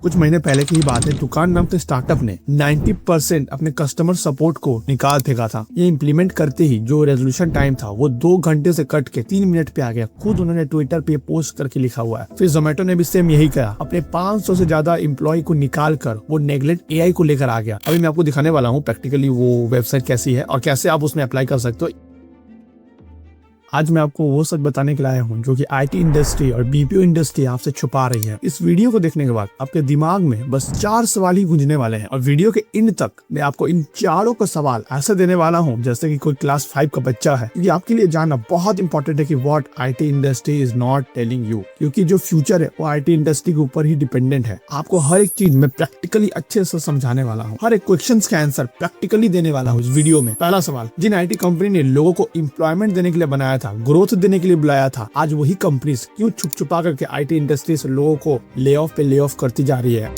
कुछ महीने पहले की ही बात है, दुकान नाम के स्टार्टअप ने 90% अपने कस्टमर सपोर्ट को निकाल फेंका था। ये इम्प्लीमेंट करते ही जो रेजोल्यूशन टाइम था वो 2 घंटे से कट के 3 मिनट पे आ गया। खुद उन्होंने ट्विटर पे पोस्ट करके लिखा हुआ है। फिर जोमेटो ने भी सेम यही कहा, अपने 500 से ज्यादा एम्प्लॉय को निकाल कर वो नेगलेक्ट एआई को लेकर आ गया। अभी मैं आपको दिखाने वाला हूँ प्रैक्टिकली वो वेबसाइट कैसी है और कैसे आप उसमें अप्लाई कर सकते हो। आज मैं आपको वो सच बताने के लाया हूँ जो कि आईटी इंडस्ट्री और बीपीओ इंडस्ट्री आपसे छुपा रही है। इस वीडियो को देखने के बाद आपके दिमाग में बस 4 सवाल ही गूंजने वाले हैं और वीडियो के एंड तक मैं आपको इन चारों का सवाल ऐसे देने वाला हूँ जैसे कि कोई क्लास 5 का बच्चा है। क्योंकि आपके लिए जानना बहुत इंपॉर्टेंट है कि what IT industry is not telling you, क्योंकि जो फ्यूचर है वो आईटी इंडस्ट्री के ऊपर ही डिपेंडेंट है। आपको हर एक चीज मैं प्रैक्टिकली अच्छे से समझाने वाला हूँ, हर एक क्वेश्चन का आंसर प्रैक्टिकली देने वाला हूँ इस वीडियो में। पहला सवाल, जिन आईटी कंपनी ने लोगों को एम्प्लॉयमेंट देने के लिए बनाया था, ग्रोथ देने के लिए बुलाया था, आज वही कंपनीज क्यों छुप छुपा करके आईटी इंडस्ट्री से लोगों को ले ऑफ करती जा रही है।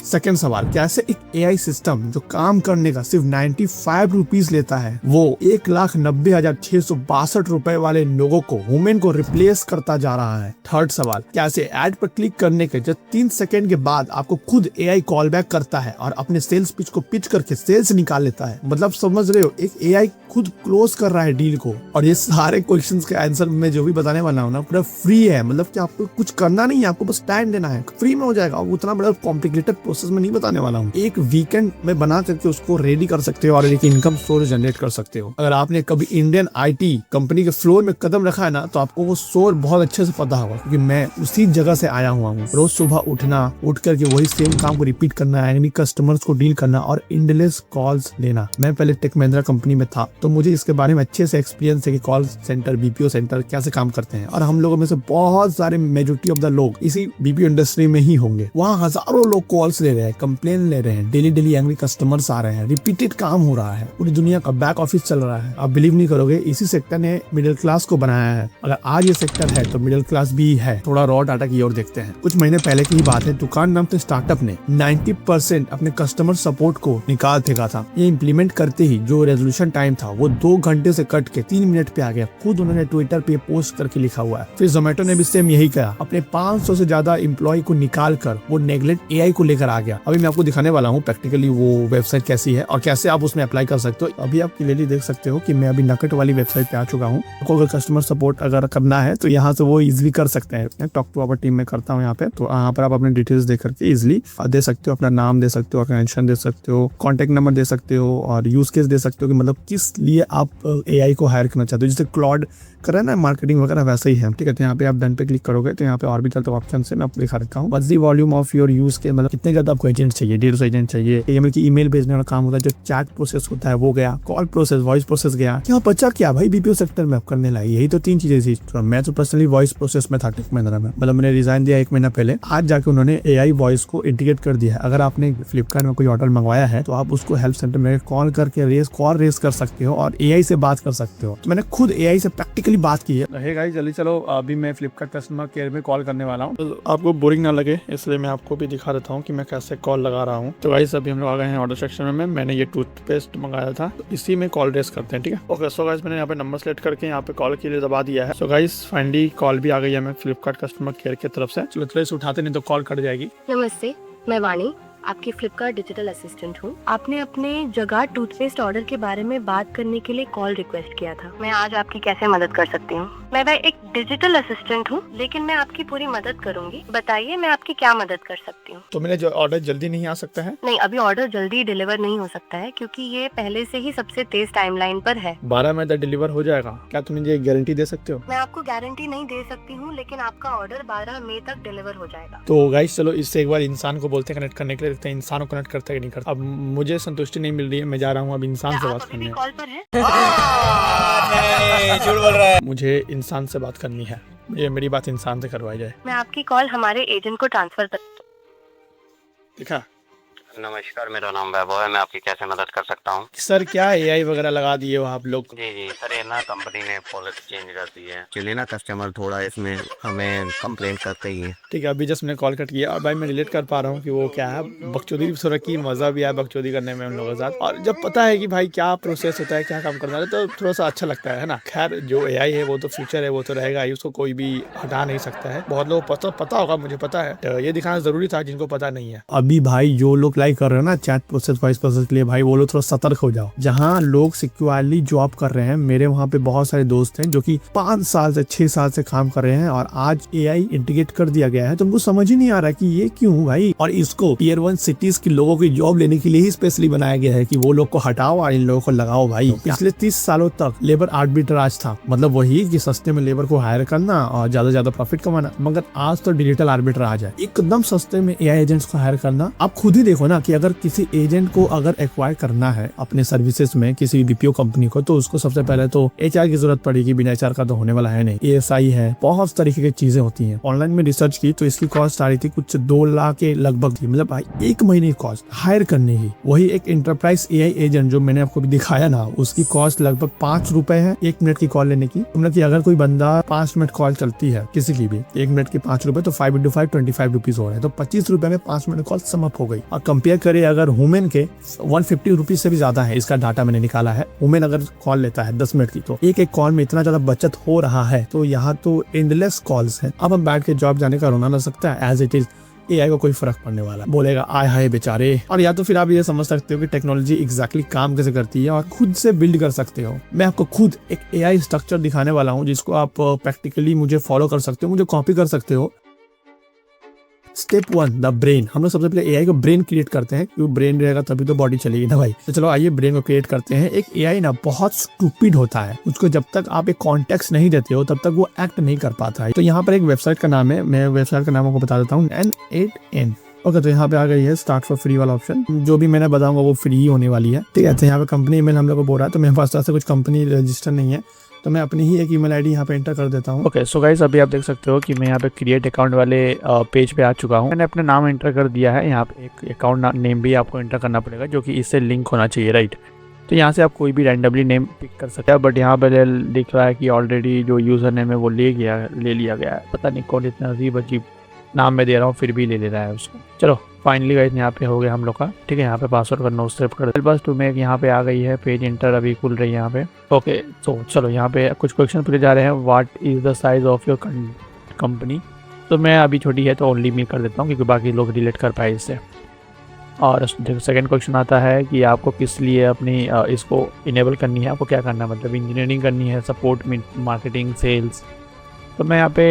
सेकेंड सवाल, कैसे एक एआई सिस्टम जो काम करने का सिर्फ 95 रुपीज लेता है वो 1,90,662 रुपए वाले लोगों को, वुमेन को रिप्लेस करता जा रहा है। थर्ड सवाल, कैसे ऐड पर क्लिक करने के जब 3 सेकंड के बाद आपको खुद एआई कॉल बैक करता है और अपने सेल्स पिच को पिच करके सेल्स निकाल लेता है। मतलब समझ रहे हो, एक एआई खुद क्लोज कर रहा है डील को। और ये सारे क्वेश्चंस के आंसर मैं जो भी बताने वाला हूँ ना पूरा फ्री है। मतलब कि आपको कुछ करना नहीं है, आपको बस टाइम देना है, फ्री में हो जाएगा। उतना बड़ा कॉम्प्लिकेटेड प्रोसेस में नहीं बताने वाला हूँ। एक वीकेंड में बना करके उसको रेडी कर सकते हो और एक इनकम सोर्स जनरेट कर सकते हो। अगर आपने कभी इंडियन आईटी कंपनी के फ्लोर में कदम रखा है ना तो आपको वो सोर बहुत अच्छे से पता होगा, क्योंकि मैं उसी जगह से आया हुआ हूँ। रोज सुबह उठ करके वही सेम काम को रिपीट करना, यानी कस्टमर्स को डील करना और इंडलेस कॉल्स लेना। मैं पहले टेक महिंद्रा कंपनी में था तो मुझे इसके बारे में अच्छे से एक्सपीरियंस है कि कॉल सेंटर, बीपीओ सेंटर कैसे काम करते हैं। और हम लोगों में से बहुत सारे मेजॉरिटी ऑफ द लोग इसी बीपीओ इंडस्ट्री में ही होंगे। वहाँ हजारों लोग कॉल्स ले रहे हैं, कंप्लेन ले रहे हैं, डेली एंग्री कस्टमर्स आ रहे हैं, रिपीटेड काम हो रहा है, पूरी दुनिया का बैक ऑफिस चल रहा है। आप बिलीव नहीं करोगे, इसी सेक्टर ने मिडिल क्लास को बनाया है। अगर आज ये सेक्टर है तो मिडिल क्लास भी है। थोड़ा रॉ डाटा की ओर देखते हैं। कुछ महीने पहले की ही बात है, दुकान नाम के स्टार्टअप ने 90% अपने कस्टमर सपोर्ट को निकाल फेंका था। ये इम्प्लीमेंट करते ही जो रेजोल्यूशन टाइम था वो 2 घंटे से कट के 3 मिनट पे आ गया। खुद उन्होंने ट्विटर पे पोस्ट करके लिखा हुआ है। फिर जोमेटो ने भी सेम यही कहा, अपने 500 से ज्यादा एम्प्लॉय को निकाल कर वो नेगलेक्ट एआई को लेकर आ गया। अभी मैं आपको दिखाने वाला हूँ प्रैक्टिकली वो वेबसाइट कैसी है और कैसे आप उसमें अप्लाई कर सकते हो। अभी आप क्लियरली देख सकते हो कि मैं अभी नकट वाली वेबसाइट पे आ चुका हूँ। आपको अगर कस्टमर सपोर्ट अगर करना है तो यहाँ से वो इजीली कर सकते हैं। टॉक टू आवर टीम में करता हूँ यहाँ पे, तो यहाँ पर आप अपने डिटेल्स दे करके इजिली दे सकते हो, अपना नाम दे सकते हो, ऑर्गेनाइजेशन दे सकते हो, कॉन्टेक्ट नंबर दे सकते हो और यूज केस दे सकते हो कि मतलब किस लिए आप एआई को हायर करना चाहते हो। जैसे क्लॉड कर रहे हैं ना मार्केटिंग वगैरह, वैसे ही है। ठीक है, तो यहाँ पे आप डन पे क्लिक करोगे तो यहाँ पे और भी चलते ऑप्शन से मैं आपको दिखा रखा हूँ। What's the volume of your use के, मतलब कितने ज्यादा आपको एजेंट चाहिए, 150 एजेंट चाहिए। ईमेल भेजने वाला काम होता है, जो चैट प्रोसेस होता है वो गया, कॉल प्रोसेस, वॉइस प्रोसेस गया। क्या बचा क्या भाई बीपीओ सेक्टर में आप करने लगे? यही तो 3 चीजें थी। तो मैं तो पर्सनली वॉइस प्रोसेस में था टेक महिंद्रा में। मतलब मैंने रिजाइन दिया 1 महीना पहले, आज जाके उन्होंने एआई वॉइस को इंटीग्रेट कर दिया है। अगर आपने फ्लिपकार्ट में कोई ऑर्डर मंगवाया है तो आप उसको हेल्प सेंटर में कॉल करके कॉल रेस कर सकते हो और एआई से बात कर सकते हो। तो मैंने खुद एआई से प्रैक्टिकली बात की है। गाइस जल्दी चलो, अभी मैं फ्लिपकार्ट कस्टमर केयर में कॉल करने वाला हूँ। तो आपको बोरिंग ना लगे इसलिए मैं आपको भी दिखा देता हूँ कि मैं कैसे कॉल लगा रहा हूँ। तो गाइस अभी हम लोग आ गए हैं ऑर्डर सेक्शन में। मैंने ये टूथपेस्ट मंगाया था तो इसी में कॉल रेस करते हैं। ठीक है, ओके। सो गाइस मैंने यहाँ पे नंबर सेलेक्ट करके यहाँ पे कॉल के लिए दबा दिया है। सो गाइस फाइनली कॉल भी आ गई है मैं फ्लिपकार्ट कस्टमर केयर की तरफ से। चलो थोड़ा उठाते नहीं तो कॉल कट जाएगी। नमस्ते, मैं वाणी आपकी फ्लिपकार्ट डिजिटल असिस्टेंट हूँ। आपने अपने जगह टूथपेस्ट ऑर्डर के बारे में बात करने के लिए कॉल रिक्वेस्ट किया था। मैं आज आपकी कैसे मदद कर सकती हूँ? मैं एक डिजिटल असिस्टेंट हूँ लेकिन मैं आपकी पूरी मदद करूंगी। बताइए मैं आपकी क्या मदद कर सकती हूँ? तो मेरा जो ऑर्डर जल्दी नहीं आ सकता है? नहीं, अभी ऑर्डर जल्दी डिलीवर नहीं हो सकता है क्योंकि ये पहले से ही सबसे तेज टाइमलाइन पर है। 12 मई तक डिलीवर हो जाएगा? क्या तुम मुझे गारंटी दे सकते हो? मैं आपको गारंटी नहीं दे सकती हूँ लेकिन आपका ऑर्डर 12 मई तक डिलीवर हो जाएगा। तो गाइस चलो इससे एक बार इंसान को बोलते हैं कनेक्ट करने के लिए, देखते हैं इंसान को कनेक्ट करता है कि नहीं करता। अब मुझे संतुष्टि नहीं मिल रही है, मैं जा रहा हूँ अब इंसान से बात करनी है। कॉल पर है? झूठ बोल रहा है। मुझे इंसान से बात करनी है, ये मेरी बात इंसान से करवाई जाए। मैं आपकी कॉल हमारे एजेंट को ट्रांसफर कर। देखा, नमस्कार, मेरा नाम वैभव है। मैं आपकी कैसे मदद कर सकता हूँ? सर क्या एआई वगैरह लगा दिए हो आप लोग? जी सर, ये ना कंपनी ने पॉलिसी चेंज कर दी है। एक्चुअली ना कस्टमर थोड़ा इसमें हमें कंप्लेंट करते ही है। ठीक है, अभी जस्ट मैंने कॉल कट किया और भाई मैं रिलेट कर पा रहा हूँ कि वो क्या है, बकचोदी भी थोड़ा की मजा भी आया बकचोदी करने में उन लोगों के साथ। और जब पता है कि भाई क्या प्रोसेस होता है, क्या काम करना है, तो थोड़ा सा अच्छा लगता है ना। खैर जो एआई है वो तो फ्यूचर है, वो तो रहेगा ही, उसको कोई भी हटा नहीं सकता है। बहुत लोगों को पता होगा, मुझे पता है, तो ये दिखाना जरूरी था जिनको पता नहीं है। अभी भाई जो लोग अप्लाई कर रहे हैं ना चैट प्रोसेस वॉइस प्रोसेस के लिए, भाई वो लोग थोड़ा सतर्क हो जाओ। जहाँ लोग सिक्योरली जॉब कर रहे हैं, मेरे वहाँ पे बहुत सारे दोस्त हैं जो कि 5 साल से 6 साल से काम कर रहे हैं और आज एआई इंटीग्रेट कर दिया गया है, तो उनको समझ ही नहीं आ रहा कि ये क्यों भाई। और इसको टियर 1 सिटीज के लोगों की जॉब लेने के लिए ही स्पेशली बनाया गया है कि वो लोग को हटाओ और इन लोगों को लगाओ। भाई पिछले 30 सालों तक लेबर आर्बिट्राज था, मतलब वही कि सस्ते में लेबर को हायर करना और ज्यादा प्रॉफिट कमाना। मगर आज तो डिजिटल आर्बिट्राज है, एकदम सस्ते में एआई एजेंट्स को हायर करना। आप खुद ही देखो ना कि अगर किसी एजेंट को अगर एक्वायर करना है अपने सर्विसेज में किसी बीपीओ कंपनी को, तो उसको सबसे पहले तो एचआर की जरूरत पड़ेगी। बिना एचआर का तो होने वाला है नहीं। एएसआई है, बहुत तरीके की चीजें होती हैं। ऑनलाइन में रिसर्च की तो इसकी कॉस्ट आ रही थी कुछ 2 लाख के लगभग थी, मतलब भाई 1 महीने की कॉस्ट हायर करने की। वही एक एंटरप्राइज एआई एजेंट जो मैंने आपको भी दिखाया ना, उसकी कॉस्ट लगभग 5 रुपए है 1 मिनट की कॉल लेने की। मतलब कि अगर कोई बंदा 5 मिनट कॉल चलती है किसी की भी, 1 मिनट के 5 रुपए, तो 5 × 5 25 रुपीज हो रहे हैं, तो 25 रुपए में 5 मिनट कॉल समाप्त हो गई। और कंपेयर करें अगर वुमेन के 150 रुपीज से भी ज्यादा है, इसका डाटा मैंने निकाला है। वुमेन अगर कॉल लेता है 10 मिनट की, तो एक कॉल में इतना ज्यादा बचत हो रहा है। तो यहाँ तो एंडलेस कॉल्स है। अब हम बैठ के जॉब जाने का रोना ना सकता है, एज इट इज एआई को कोई फर्क पड़ने वाला है, बोलेगा आय हाय बेचारे। और या तो फिर आप ये समझ सकते हो कि टेक्नोलॉजी एग्जैक्टली काम कैसे करती है और खुद से बिल्ड कर सकते हो। मैं आपको खुद एक एआई स्ट्रक्चर दिखाने वाला हूँ जिसको आप प्रैक्टिकली मुझे फॉलो कर सकते हो, मुझे कॉपी कर सकते हो। Step 1 the brain. हम लोग सबसे पहले एआई को ब्रेन क्रिएट करते हैं, क्योंकि ब्रेन रहेगा तभी तो बॉडी चलेगी ना भाई। तो चलो आइए ब्रेन को क्रिएट करते हैं। एक एआई ना बहुत स्टूपिड होता है, उसको जब तक आप एक कॉन्टेक्स्ट नहीं देते हो तब तक वो एक्ट नहीं कर पाता है। तो यहाँ पर एक वेबसाइट का नाम है, मैं वेबसाइट का नाम आपको बता देता हूँ, N8N। ओके, तो यहाँ पे आ गई है स्टार्ट फॉर फ्री वाला ऑप्शन। जो भी मैंने बताऊंगा वो फ्री होने वाली है, ठीक है। तो यहाँ पे कंपनी ईमेल हम लोग को बोल रहा है, तो मेरे पास से कुछ कंपनी रजिस्टर नहीं है, तो मैं अपनी ही एक ईमेल आईडी यहाँ पे एंटर कर देता हूँ। ओके, सो गाइस अभी आप देख सकते हो कि मैं यहाँ पे क्रिएट अकाउंट वाले पेज पे आ चुका हूँ। मैंने अपना नाम एंटर कर दिया है। यहाँ पे एक अकाउंट नेम भी आपको एंटर करना पड़ेगा जो कि इससे लिंक होना चाहिए, राइट। तो यहाँ से आप कोई भी रैंडमली नेम पिक कर सकते हैं, बट यहाँ पे लिख रहा है कि ऑलरेडी जो यूजर नेम है वो ले लिया गया है। पता नहीं कौन इतना अजीब नाम मैं दे रहा हूँ फिर भी ले रहा है उसको। चलो फाइनली गाइस यहाँ पे हो गया हम लोग का, ठीक है। यहाँ पे पासवर्ड करना सेव कर दे। बस तुम्हें यहाँ पे आ गई है पेज इंटर, अभी खुल रही है यहाँ पे। ओके, तो चलो यहाँ पे कुछ क्वेश्चन पूछे जा रहे हैं। What is the size of your company. तो मैं अभी छोटी है तो ओनली मी कर देता हूँ क्योंकि बाकी लोग रिलेट कर पाए इससे। और सेकंड क्वेश्चन आता है कि आपको किस लिए अपनी इसको इनेबल करनी है, आपको क्या करना है, मतलब इंजीनियरिंग करनी है, सपोर्ट, मार्केटिंग, सेल्स। तो मैं यहाँ पे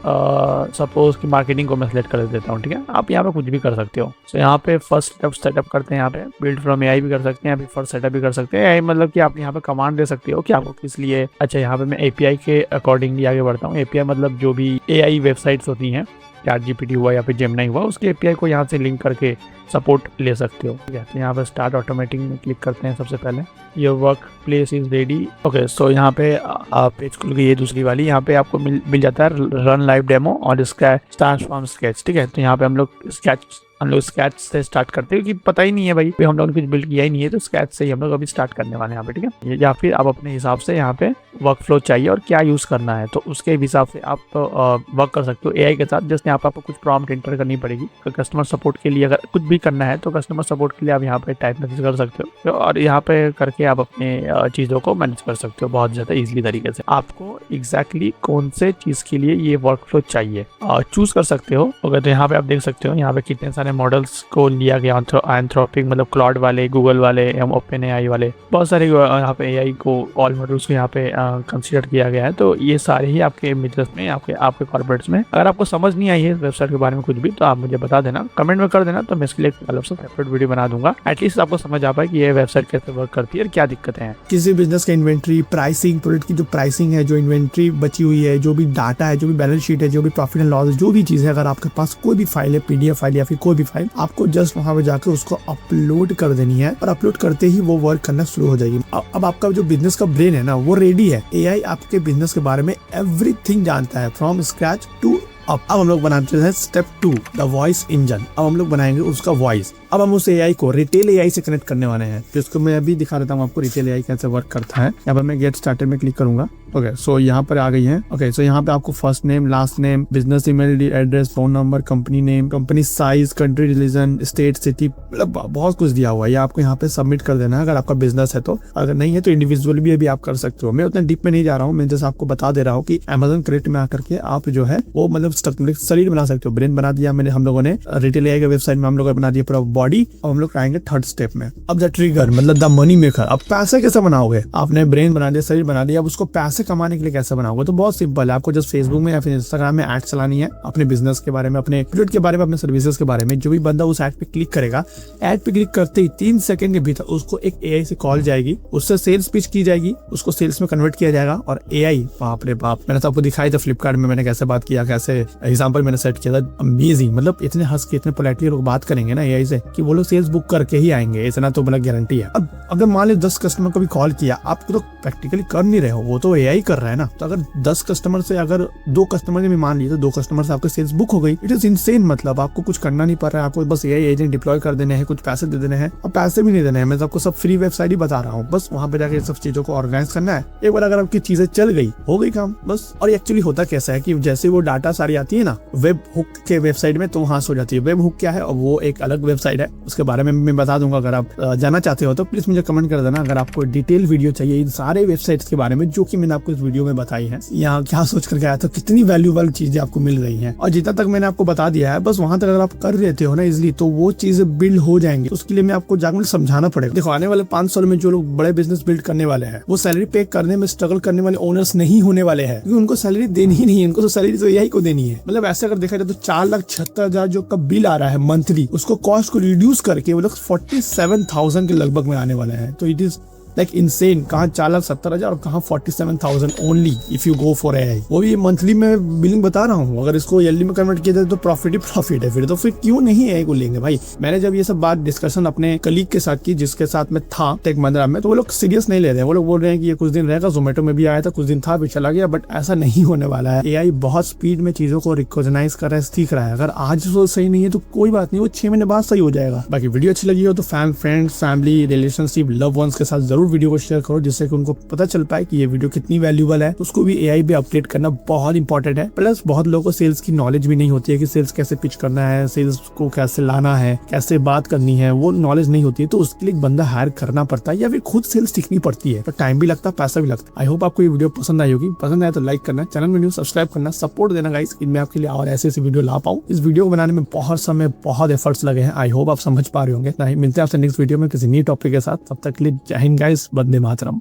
सपोज कि मार्केटिंग को मैं सेलेक्ट कर देता हूँ, ठीक है। आप यहाँ पे कुछ भी कर सकते हो। तो यहाँ पे फर्स्ट सेटअप करते हैं, यहाँ पे बिल्ड फ्रॉम एआई भी कर सकते हैं, यहाँ पे फर्स्ट सेटअप भी कर सकते हैं। एआई मतलब कि आप यहाँ पे कमांड दे सकते हो कि आपको किस लिए। अच्छा, यहाँ पे मैं एपीआई के अकॉर्डिंगली आगे बढ़ता हूँ। एपीआई मतलब जो भी एआई वेबसाइट्स होती हैं, ChatGPT हुआ या फिर जेमिनी हुआ, उसके एपीआई को यहाँ से लिंक करके सपोर्ट ले सकते हो, ठीक है। तो यहाँ पे स्टार्ट ऑटोमेटिक में क्लिक करते हैं सबसे पहले। Your workplace is ready. Okay, so यहाँ पे पेज खुल गई है दूसरी वाली। यहाँ पे आपको मिल जाता है रन लाइव डेमो और इसका स्टार्ट फ्रॉम स्केच, ठीक है। तो यहाँ पे हम लोग स्केच से स्टार्ट करते हैं क्योंकि पता ही नहीं है भाई, हम लोगों ने कुछ बिल्ड किया ही नहीं है, तो स्केच से ही हम लोग अभी स्टार्ट करने वाले हैं यहाँ पे, ठीक है। या फिर आप अपने हिसाब से यहाँ पे वर्क फ्लो चाहिए और क्या यूज करना है तो उसके हिसाब से आप वर्क कर सकते हो एआई के साथ। जैसे यहाँ पे आपको कुछ प्रॉम्प्ट एंटर करनी पड़ेगी। कस्टमर सपोर्ट के लिए अगर कुछ भी करना है तो कस्टमर सपोर्ट के लिए आप यहाँ पे टाइप मैसेज कर सकते हो और यहाँ पे करके आप अपने चीज़ों को मैनेज कर सकते हो बहुत ज़्यादा ईजिली तरीके से। आपको एग्जैक्टली कौन से चीज़ के लिए ये वर्क फ्लो चाहिए चूज कर सकते हो। ओके, तो यहाँ पे आप देख सकते हो यहाँ पे कितने सारे मॉडल्स को लिया गया। एंथ्रोपिक मतलब क्लाउड वाले, गूगल वाले, ओपन एआई वाले, बहुत सारे यहाँ पे एआई को ऑल मॉडल्स को यहाँ पे कंसीडर किया गया है। तो ये सारे ही आपके बिजनेस में, आपके कॉर्पोरेट्स में। अगर आपको समझ नहीं आई है वेबसाइट के बारे में कुछ भी तो आप मुझे बता देना, कमेंट में कर देना, तो मैं इसके लिए अलग से सेपरेट वीडियो बना दूंगा। एटलीस्ट आपको समझ आ पाए कि ये वेबसाइट कैसे वर्क करती है और क्या दिक्कतें हैं। किसी बिजनेस का इन्वेंट्री, प्राइसिंग, प्रोडक्ट की जो प्राइसिंग है, जो इन्वेंट्री बची हुई है, जो भी डाटा है, जो भी बैलेंस शीट है, जो भी प्रॉफिट एंड लॉस, जो भी चीज है, अगर आपके पास कोई भी फाइल है, पीडीएफ फाइल या फिर कोई भी फाइल, आपको जस्ट वहां पे जाकर उसको अपलोड कर देनी है और अपलोड करते ही वो वर्क करना शुरू हो जाएगी। अब आपका जो बिजनेस का ब्रेन है ना वो रेडी है। एआई आपके बिजनेस के बारे में एवरीथिंग जानता है, फ्रॉम स्क्रैच टू अब हम लोग बनाते हैं स्टेप 2 द वॉइस इंजन। अब हम लोग बनाएंगे उसका वॉइस। अब हम उस एआई को रिटेल एआई से कनेक्ट करने वाले हैं, जिसको मैं अभी दिखा देता हूँ आपको रिटेल एआई कैसे वर्क करता है। यहाँ पर मैं गेट स्टार्टेड में क्लिक करूंगा। ओके, सो यहाँ पर आ गई है। ओके, सो यहाँ पे आपको first name, last name, business email address, phone number, company name, company size, country, religion, state, city, मतलब बहुत कुछ दिया हुआ है। ये आपको यहाँ पे सबमिट कर देना है अगर आपका बिजनेस है तो। अगर नहीं है तो इंडिविजुअल भी अभी आप कर सकते हो। मैं उतना डीप में नहीं जा रहा हूँ, मैं जैसे आपको बता दे रहा हूँ कि अमेजन क्रेडिट में आकर के आप जो है वो मतलब शरीर बना सकते हो। ब्रेन बना दिया मैंने, हम लोगों ने रिटेल एआई के वेबसाइट में हम लोगों ने बना दिया पूरा बॉडी। अब हम लोग आएंगे थर्ड स्टेप में। अब द ट्रिगर मतलब द मनी मेकर। अब पैसे कैसे बनाओगे? आपने ब्रेन बना दिया, शरीर बना दिया, अब उसको पैसे कमाने के लिए कैसे बनाओगे? तो बहुत सिंपल है, आपको जस्ट फेसबुक में या फिर इंस्टाग्राम में एड चलानी है अपने बिजनेस के बारे में, अपने प्रोडक्ट के बारे में, अपने सर्विसेज के बारे में। जो भी बंदा उस एड पे क्लिक करेगा, एड पे क्लिक करते ही 3 सेकंड के भीतर उसको एक एआई से कॉल जाएगी, उससे सेल्स पिच की जाएगी, उसको सेल्स में कन्वर्ट किया जाएगा। और एआई, बाप रे बाप, मैंने तो आपको दिखाई था फ्लिपकार्ट में मैंने कैसे बात किया, कैसे एग्जाम्पल मैंने सेट किया था। अमेजिंग, मतलब इतने हंस के इतने पोलाइटली लोग बात करेंगे ना एआई से कि वो लोग सेल्स बुक करके ही आएंगे, इतना तो मतलब गारंटी है। अब अगर मान लो 10 कस्टमर को भी कॉल किया, आप तो प्रैक्टिकली कर नहीं रहे हो, वो तो एआई कर रहा है ना। तो अगर 10 कस्टमर से अगर 2 कस्टमर ने भी मान लिया तो 2 कस्टमर से आपकी सेल्स बुक हो गई। इट इज इनसेन, मतलब आपको कुछ करना नहीं पड़ रहा है, आपको बस एआई एजेंट डिप्लॉय कर देने हैं, कुछ पैसे दे देने हैं। और पैसे भी नहीं देने हैं, मैं आपको सब फ्री वेबसाइट ही बता रहा हूँ, बस वहां पे जाके सब चीजों को ऑर्गेनाइज करना है। एक बार अगर आपकी चीजें चल गई, हो गई काम बस। और एक्चुअली होता कैसा है कि जैसे वो डाटा सारी आती है ना वेब हुक के वेबसाइट में, तो वहां से हो जाती है। वेब हुक क्या है? और वो एक अलग वेबसाइट है, उसके बारे में मैं बता दूंगा। अगर आप जानना चाहते हो तो प्लीज मुझे कमेंट कर देना। अगर आपको डिटेल वीडियो चाहिए इन सारे वेबसाइट्स के बारे में जो कि मैंने आपको इस वीडियो में बताई है, यहाँ क्या सोच कर आया था, कितनी वैल्यूएबल चीजें आपको मिल रही हैं, और जितना तक मैंने आपको बता दिया है, बस वहां तक अगर आप कर लेते हो ना इजिली, तो वो चीजें बिल्ड हो जाएंगी। उसके लिए मैं आपको जाकर समझाना पड़ेगा। देखो, आने वाले 5 साल में जो लोग बड़े बिजनेस बिल्ड करने वाले हैं, वो सैलरी पे करने में स्ट्रगल करने वाले ओनर्स नहीं होने वाले हैं, क्योंकि उनको सैलरी देनी ही नहीं है। उनको तो सैलरी तो एआई को देनी है। मतलब ऐसे अगर देखा जाए तो 4,76,000 जो का बिल आ रहा है मंथली, उसको कॉस्ट को रिड्यूस करके वो लोग 47,000 के लगभग में आने वाले हैं। तो इट इज लाइक इनसेन। कहाँ 4,70,000 और कहाँ 47,000 only if you go for AI. वो भी मंथली में बिलिंग बता रहा हूँ। अगर इसको ईयरली में कन्वर्ट किया जाए तो प्रॉफिट ही प्रॉफिट है। फिर क्यों नहीं एआई को लेंगे भाई? मैंने जब ये सब बात डिस्कशन अपने कलीग के साथ की, जिसके साथ में था टेक महिंद्रा में, तो वो लोग सीरियस नहीं ले रहे हैं। वो लोग बोल रहे हैं कि ये कुछ दिन रहेगा, जोमेटो में भी आया था, कुछ दिन था, भी चला गया। बट ऐसा नहीं होने वाला है। एआई बहुत स्पीड में चीजों को रिकॉग्नाइज कर रहा है, सीख रहा है। अगर आज वो सही नहीं है तो कोई बात नहीं, वो 6 महीने बाद सही हो जाएगा। बाकी वीडियो अच्छी लगी हो तो friends, family, relationship, love ones के साथ जरूर वीडियो को शेयर करो, जिससे कि उनको पता चल पाए कि ये वीडियो कितनी वैल्यूएबल है। उसको भी एआई पे अपडेट करना बहुत इंपॉर्टेंट है। प्लस बहुत लोगों को सेल्स की नॉलेज भी नहीं होती है कि सेल्स कैसे पिच करना है, सेल्स को कैसे लाना है, कैसे बात करनी है, वो नॉलेज नहीं होती है। तो उसके लिए एक बंदा हायर करना पड़ता है या फिर खुद सेल्स सीखनी पड़ती है। तो टाइम भी लगता है, पैसा भी लगता है। आई होप आपको ये वीडियो पसंद आई होगी। पसंद आए तो लाइक करना, चैनल में न्यू सब्सक्राइब करना, सपोर्ट देना गाइस, इनमें आपके लिए और ऐसे वीडियो ला पाऊं। इस वीडियो को बनाने में बहुत समय, बहुत एफर्ट्स लगे हैं। आई होप आप समझ पा रहे होंगे। मिलते हैं आपसे नेक्स्ट वीडियो में किसी नई टॉपिक के साथ। तब तक के लिए जय हिंद गाइस, वंदे मातरम।